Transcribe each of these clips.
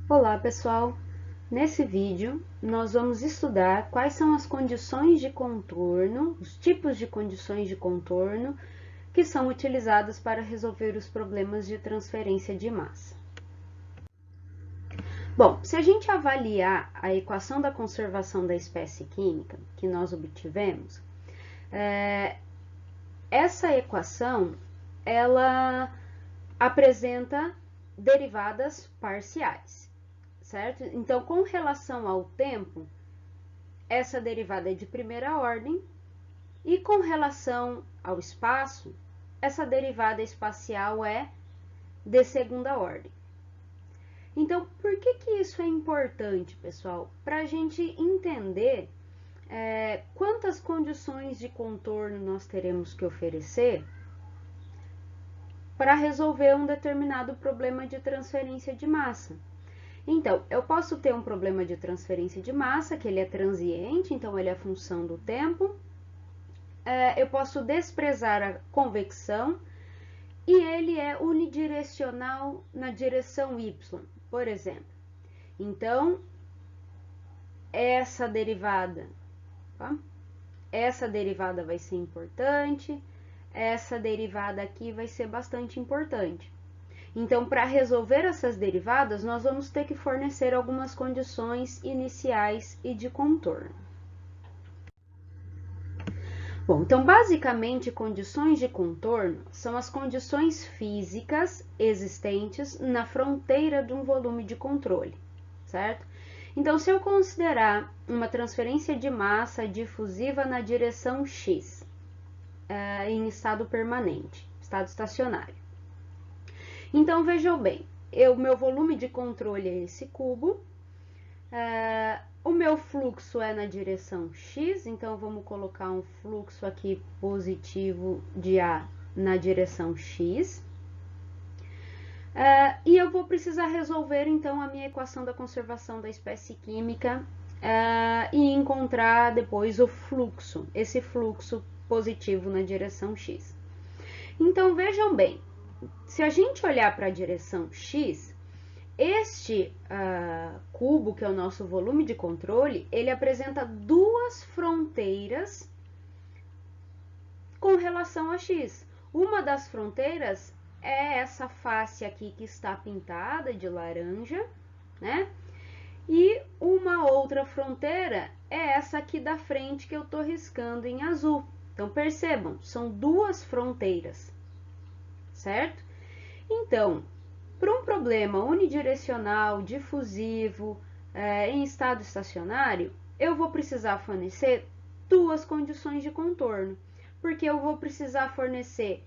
Olá, pessoal! Nesse vídeo, nós vamos estudar quais são as condições de contorno, os tipos de condições de contorno que são utilizadas para resolver os problemas de transferência de massa. Bom, se a gente avaliar a equação da conservação da espécie química que nós obtivemos, essa equação, ela apresenta derivadas parciais, certo? Então, com relação ao tempo, essa derivada é de primeira ordem, e com relação ao espaço, essa derivada espacial é de segunda ordem. Então, por que isso é importante, pessoal? Para a gente entender quantas condições de contorno nós teremos que oferecer para resolver um determinado problema de transferência de massa. Então, eu posso ter um problema de transferência de massa, que ele é transiente, então ele é função do tempo. Eu posso desprezar a convecção e ele é unidirecional na direção y, por exemplo. Então, essa derivada vai ser importante, essa derivada aqui vai ser bastante importante. Então, para resolver essas derivadas, nós vamos ter que fornecer algumas condições iniciais e de contorno. Bom, então, basicamente, condições de contorno são as condições físicas existentes na fronteira de um volume de controle, certo? Então, se eu considerar uma transferência de massa difusiva na direção x, em estado permanente, estado estacionário. Então, vejam bem, meu volume de controle é esse cubo, o meu fluxo é na direção x, então vamos colocar um fluxo aqui positivo de A na direção x. E eu vou precisar resolver, então, a minha equação da conservação da espécie química e encontrar depois o fluxo, esse fluxo positivo na direção x. Então, vejam bem, se a gente olhar para a direção x, este cubo, que é o nosso volume de controle, ele apresenta duas fronteiras com relação a x. Uma das fronteiras é essa face aqui que está pintada de laranja, né? E uma outra fronteira é essa aqui da frente que eu estou riscando em azul. Então, percebam, são duas fronteiras, certo? Então, para um problema unidirecional, difusivo, em estado estacionário, eu vou precisar fornecer duas condições de contorno, porque eu vou precisar fornecer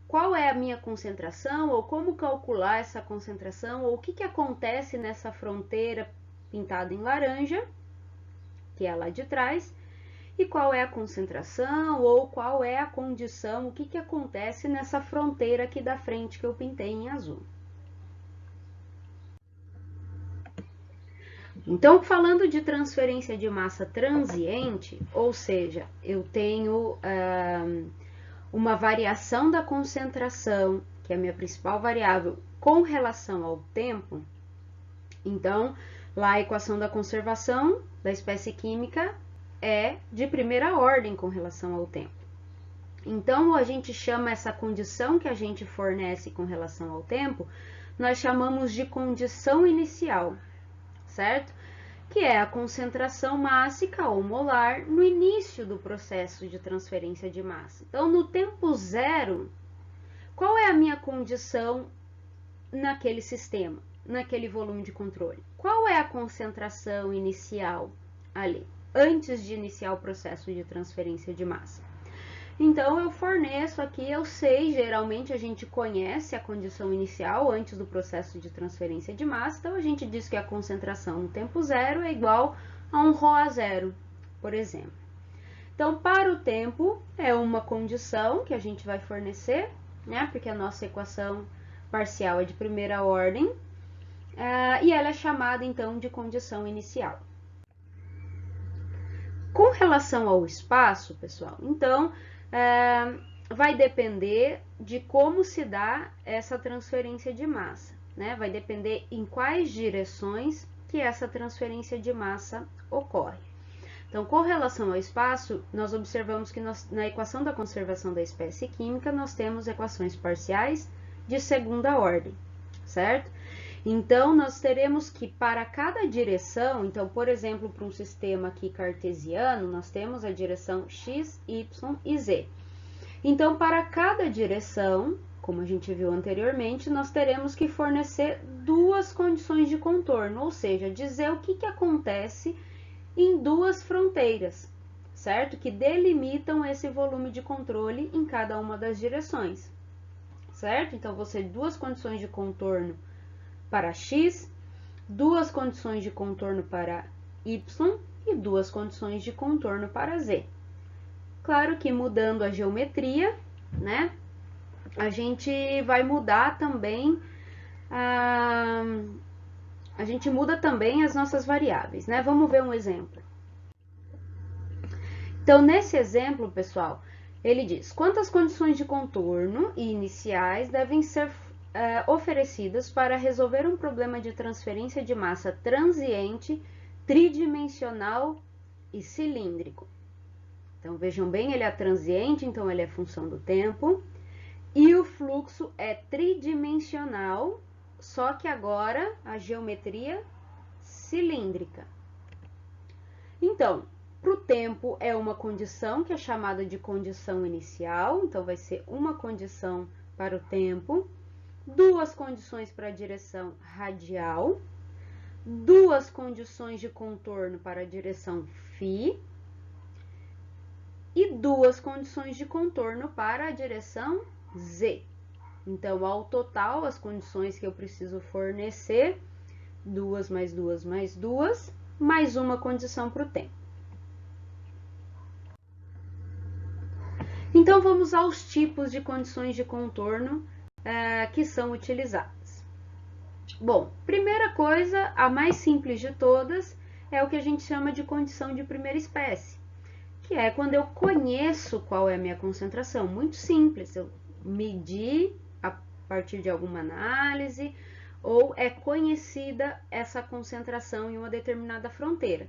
qual é a minha concentração, ou como calcular essa concentração, ou o que acontece nessa fronteira pintada em laranja, que é lá de trás, e qual é a concentração, ou qual é a condição, o que acontece nessa fronteira aqui da frente que eu pintei em azul. Então, falando de transferência de massa transiente, ou seja, eu tenho uma variação da concentração, que é a minha principal variável, com relação ao tempo, então, lá a equação da conservação da espécie química é de primeira ordem com relação ao tempo. Então, a gente chama essa condição que a gente fornece com relação ao tempo, nós chamamos de condição inicial, certo? Que é a concentração mássica ou molar no início do processo de transferência de massa. Então, no tempo zero, qual é a minha condição naquele sistema, naquele volume de controle? Qual é a concentração inicial ali, antes de iniciar o processo de transferência de massa? Então, eu forneço aqui, eu sei, geralmente a gente conhece a condição inicial antes do processo de transferência de massa, então a gente diz que a concentração no tempo zero é igual a um ρ0, por exemplo. Então, para o tempo, é uma condição que a gente vai fornecer, né, porque a nossa equação parcial é de primeira ordem, e ela é chamada, então, de condição inicial. Com relação ao espaço, pessoal, então, vai depender de como se dá essa transferência de massa. né? Vai depender em quais direções que essa transferência de massa ocorre. Então, com relação ao espaço, nós observamos que na equação da conservação da espécie química, nós temos equações parciais de segunda ordem, certo? Então, nós teremos que, para cada direção, então, por exemplo, para um sistema aqui cartesiano, nós temos a direção x, y e z. Então, para cada direção, como a gente viu anteriormente, nós teremos que fornecer duas condições de contorno, ou seja, dizer o que acontece em duas fronteiras, certo? Que delimitam esse volume de controle em cada uma das direções, certo? Então, você tem duas condições de contorno para x, duas condições de contorno para y e duas condições de contorno para z. Claro que mudando a geometria, né? A gente vai mudar também a gente muda também as nossas variáveis, né? Vamos ver um exemplo. Então, nesse exemplo, pessoal, ele diz: quantas condições de contorno iniciais devem ser oferecidas para resolver um problema de transferência de massa transiente, tridimensional e cilíndrico? Então, vejam bem, ele é transiente, então ele é função do tempo, e o fluxo é tridimensional, só que agora a geometria cilíndrica. Então, para o tempo é uma condição que é chamada de condição inicial, então vai ser uma condição para o tempo, duas condições para a direção radial, duas condições de contorno para a direção φ e duas condições de contorno para a direção z. Então, ao total, as condições que eu preciso fornecer, duas mais duas mais duas, mais uma condição para o tempo. Então, vamos aos tipos de condições de contorno que são utilizadas. Bom, primeira coisa, a mais simples de todas, é o que a gente chama de condição de primeira espécie, que é quando eu conheço qual é a minha concentração. Muito simples, eu medi a partir de alguma análise, ou é conhecida essa concentração em uma determinada fronteira.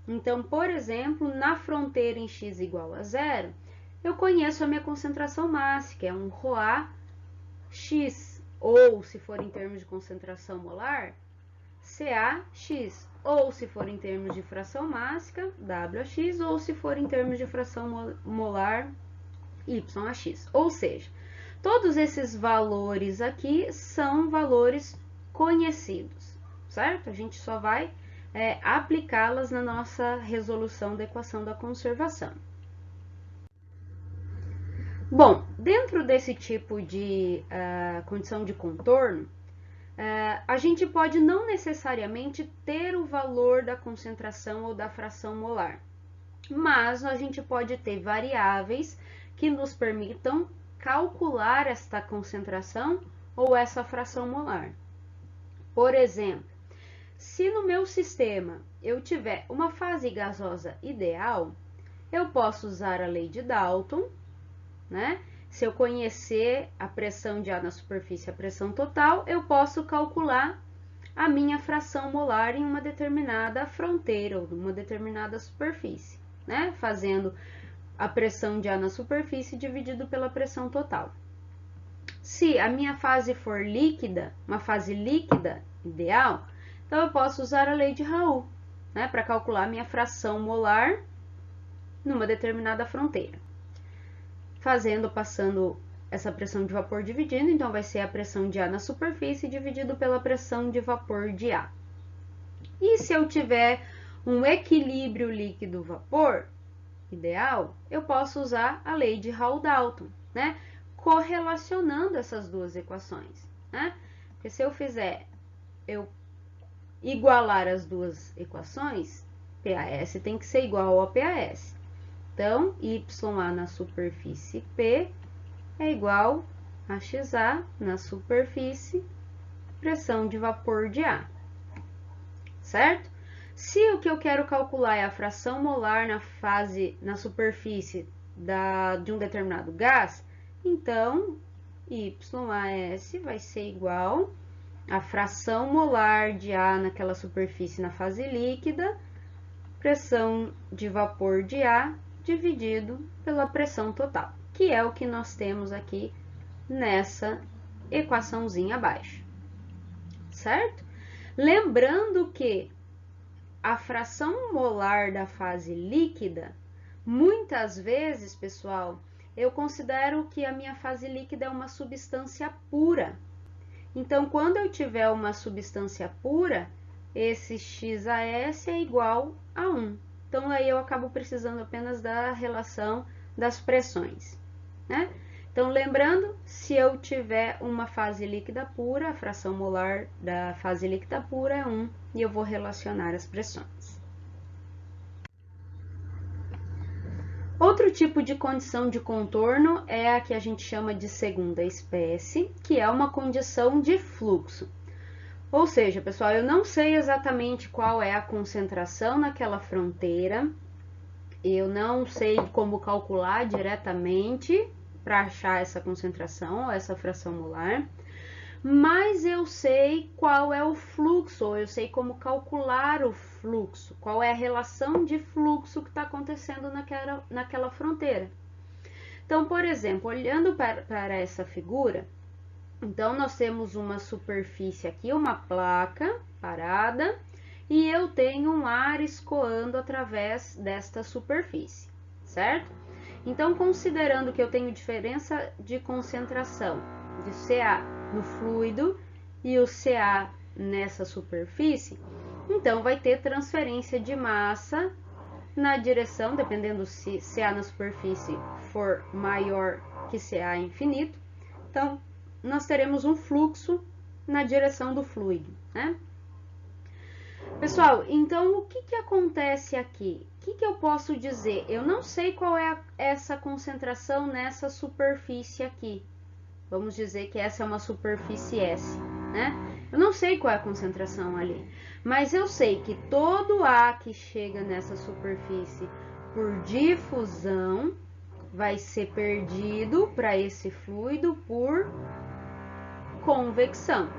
Então, por exemplo, na fronteira em x igual a zero, eu conheço a minha concentração máxima, que é um ρAx, ou se for em termos de concentração molar, CaX, ou se for em termos de fração mássica, WaX, ou se for em termos de fração molar, YaX. Ou seja, todos esses valores aqui são valores conhecidos, certo? A gente só vai aplicá-las na nossa resolução da equação da conservação. Bom, dentro desse tipo de condição de contorno, a gente pode não necessariamente ter o valor da concentração ou da fração molar, mas a gente pode ter variáveis que nos permitam calcular esta concentração ou essa fração molar. Por exemplo, se no meu sistema eu tiver uma fase gasosa ideal, eu posso usar a lei de Dalton, né? Se eu conhecer a pressão de ar na superfície e a pressão total, eu posso calcular a minha fração molar em uma determinada fronteira ou numa determinada superfície, né? Fazendo a pressão de ar na superfície dividido pela pressão total. Se a minha fase for líquida, uma fase líquida ideal, então eu posso usar a lei de Raoult, né? Para calcular a minha fração molar numa determinada fronteira. Passando essa pressão de vapor dividindo, então vai ser a pressão de ar na superfície dividido pela pressão de vapor de ar. E se eu tiver um equilíbrio líquido-vapor ideal, eu posso usar a lei de Raoult-Dalton, né? Correlacionando essas duas equações, né? Porque se eu igualar as duas equações, PAS tem que ser igual a PAS. Então, YA na superfície P é igual a XA na superfície pressão de vapor de ar, certo? Se o que eu quero calcular é a fração molar na superfície de um determinado gás, então YAS vai ser igual a fração molar de A naquela superfície na fase líquida, pressão de vapor de A dividido pela pressão total, que é o que nós temos aqui nessa equaçãozinha abaixo, certo? Lembrando que a fração molar da fase líquida, muitas vezes, pessoal, eu considero que a minha fase líquida é uma substância pura. Então, quando eu tiver uma substância pura, esse XAS é igual a 1. Então, aí eu acabo precisando apenas da relação das pressões, né? Então, lembrando, se eu tiver uma fase líquida pura, a fração molar da fase líquida pura é 1 e eu vou relacionar as pressões. Outro tipo de condição de contorno é a que a gente chama de segunda espécie, que é uma condição de fluxo. Ou seja, pessoal, eu não sei exatamente qual é a concentração naquela fronteira, eu não sei como calcular diretamente para achar essa concentração ou essa fração molar, mas eu sei qual é o fluxo, ou eu sei como calcular o fluxo, qual é a relação de fluxo que está acontecendo naquela fronteira. Então, por exemplo, olhando para essa figura, então nós temos uma superfície aqui, uma placa parada, e eu tenho um ar escoando através desta superfície, certo? Então, considerando que eu tenho diferença de concentração de CA no fluido e o CA nessa superfície, então vai ter transferência de massa na direção, dependendo se CA na superfície for maior que CA infinito, então nós teremos um fluxo na direção do fluido, né? Pessoal, então o que acontece aqui? O que eu posso dizer? Eu não sei qual é essa concentração nessa superfície aqui. Vamos dizer que essa é uma superfície S, né? Eu não sei qual é a concentração ali, mas eu sei que todo ar que chega nessa superfície por difusão vai ser perdido para esse fluido por convecção,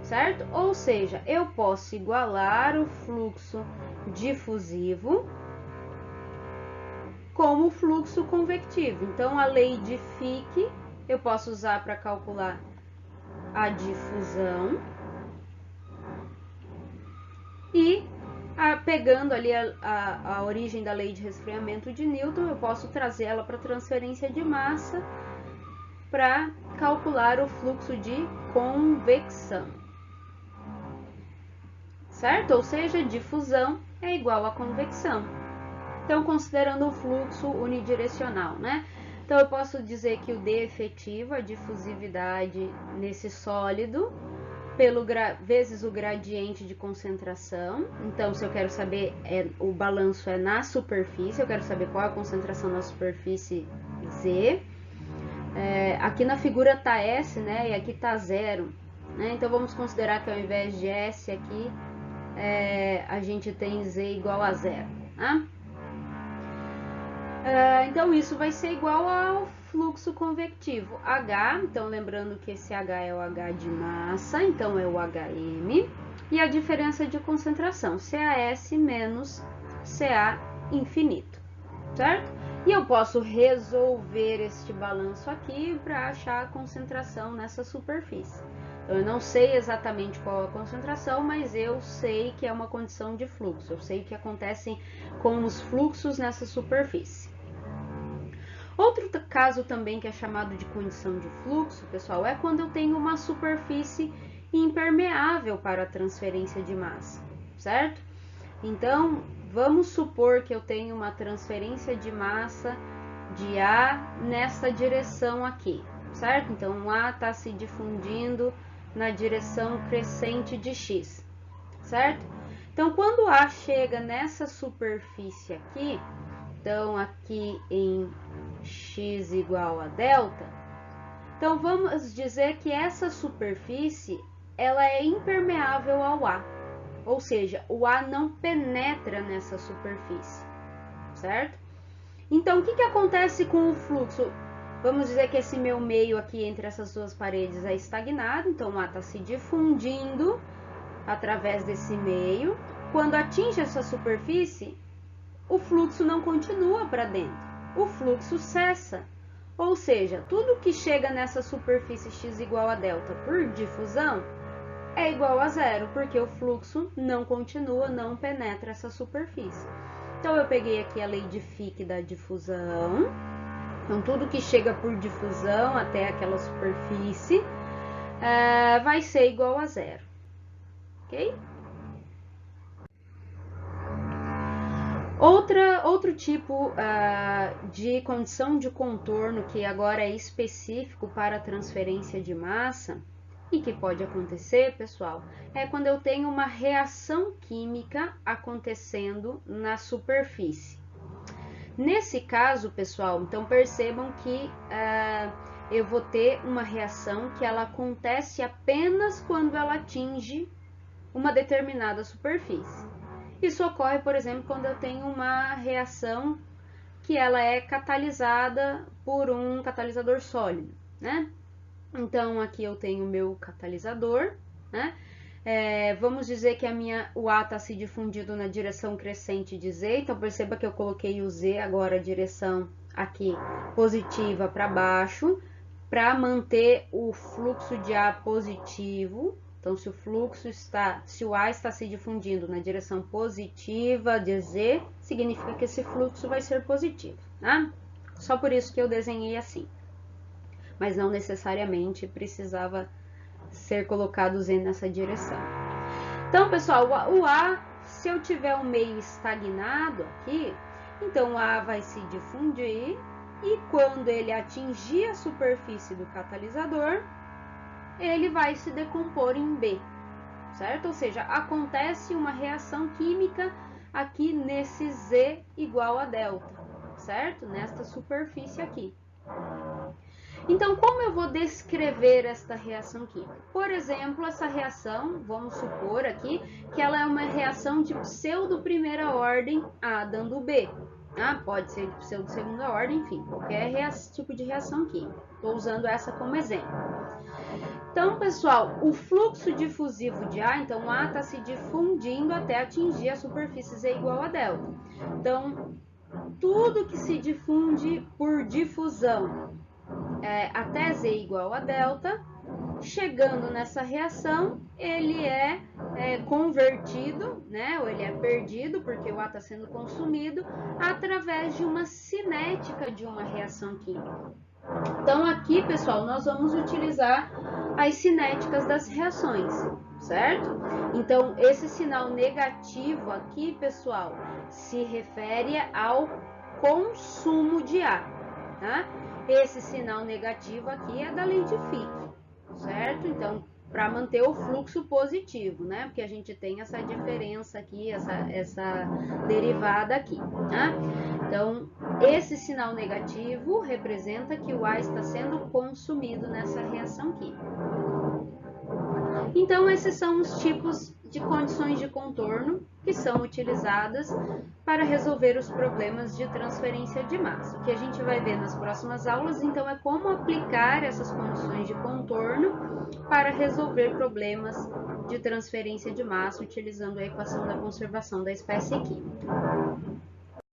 certo? Ou seja, eu posso igualar o fluxo difusivo como o fluxo convectivo. Então, a lei de Fick eu posso usar para calcular a difusão e, pegando ali a origem da lei de resfriamento de Newton, eu posso trazer ela para transferência de massa para calcular o fluxo de convecção, certo? Ou seja, difusão é igual a convecção. Então, considerando o fluxo unidirecional, né? Então, eu posso dizer que o D efetivo, a difusividade nesse sólido, vezes o gradiente de concentração. Então, se eu quero saber, o balanço é na superfície, eu quero saber qual é a concentração na superfície Z. Aqui na figura tá S, né? E aqui tá 0. Né? Então, vamos considerar que ao invés de S aqui, a gente tem Z igual a 0. Né? Então, isso vai ser igual ao fluxo convectivo H. Então, lembrando que esse H é o H de massa, então é o HM. E a diferença de concentração, CAS menos CA infinito, certo? E eu posso resolver este balanço aqui para achar a concentração nessa superfície. Então, eu não sei exatamente qual é a concentração, mas eu sei que é uma condição de fluxo. Eu sei o que acontece com os fluxos nessa superfície. Outro caso também que é chamado de condição de fluxo, pessoal, é quando eu tenho uma superfície impermeável para a transferência de massa, certo? Então, vamos supor que eu tenho uma transferência de massa de A nessa direção aqui, certo? Então, o A está se difundindo na direção crescente de X, certo? Então, quando A chega nessa superfície aqui, então aqui em X igual a delta, então vamos dizer que essa superfície ela é impermeável ao A, ou seja, o A não penetra nessa superfície, certo? Então, o que acontece com o fluxo? Vamos dizer que esse meu meio aqui entre essas duas paredes é estagnado, então o ar está se difundindo através desse meio. Quando atinge essa superfície, o fluxo não continua para dentro, o fluxo cessa. Ou seja, tudo que chega nessa superfície x igual a delta por difusão é igual a zero, porque o fluxo não continua, não penetra essa superfície. Então, eu peguei aqui a lei de Fick da difusão. Então, tudo que chega por difusão até aquela superfície vai ser igual a zero, ok? Outro tipo de condição de contorno que agora é específico para a transferência de massa e que pode acontecer, pessoal, é quando eu tenho uma reação química acontecendo na superfície. Nesse caso, pessoal, então percebam que eu vou ter uma reação que ela acontece apenas quando ela atinge uma determinada superfície. Isso ocorre, por exemplo, quando eu tenho uma reação que ela é catalisada por um catalisador sólido, né? Então, aqui eu tenho o meu catalisador, né? Vamos dizer que o A está se difundindo na direção crescente de Z, então perceba que eu coloquei o Z agora a direção aqui positiva para baixo, para manter o fluxo de A positivo. Então, se o A está se difundindo na direção positiva de Z, significa que esse fluxo vai ser positivo, tá? Só por isso que eu desenhei assim. Mas não necessariamente precisava ser colocado Z nessa direção. Então, pessoal, o A, se eu tiver um meio estagnado aqui, então o A vai se difundir e quando ele atingir a superfície do catalisador, ele vai se decompor em B, certo? Ou seja, acontece uma reação química aqui nesse Z igual a delta, certo? Nesta superfície aqui. Então, como eu vou descrever esta reação química? Por exemplo, essa reação, vamos supor aqui, que ela é uma reação de pseudo primeira ordem A dando B. Pode ser de pseudo segunda ordem, enfim, qualquer tipo de reação química. Estou usando essa como exemplo. Então, pessoal, o fluxo difusivo de A, então A está se difundindo até atingir a superfície Z igual a delta. Então, tudo que se difunde por difusão até Z igual a delta, chegando nessa reação, ele é convertido, né, ou ele é perdido, porque o A está sendo consumido, através de uma cinética de uma reação química. Então, aqui, pessoal, nós vamos utilizar as cinéticas das reações, certo? Então, esse sinal negativo aqui, pessoal, se refere ao consumo de A, tá? Esse sinal negativo aqui é da lei de Fick, certo? Então, para manter o fluxo positivo, né? Porque a gente tem essa diferença aqui, essa derivada aqui, tá? Então, esse sinal negativo representa que o A está sendo consumido nessa reação química. Então, esses são os tipos de condições de contorno que são utilizadas para resolver os problemas de transferência de massa. O que a gente vai ver nas próximas aulas, então, é como aplicar essas condições de contorno para resolver problemas de transferência de massa utilizando a equação da conservação da espécie química.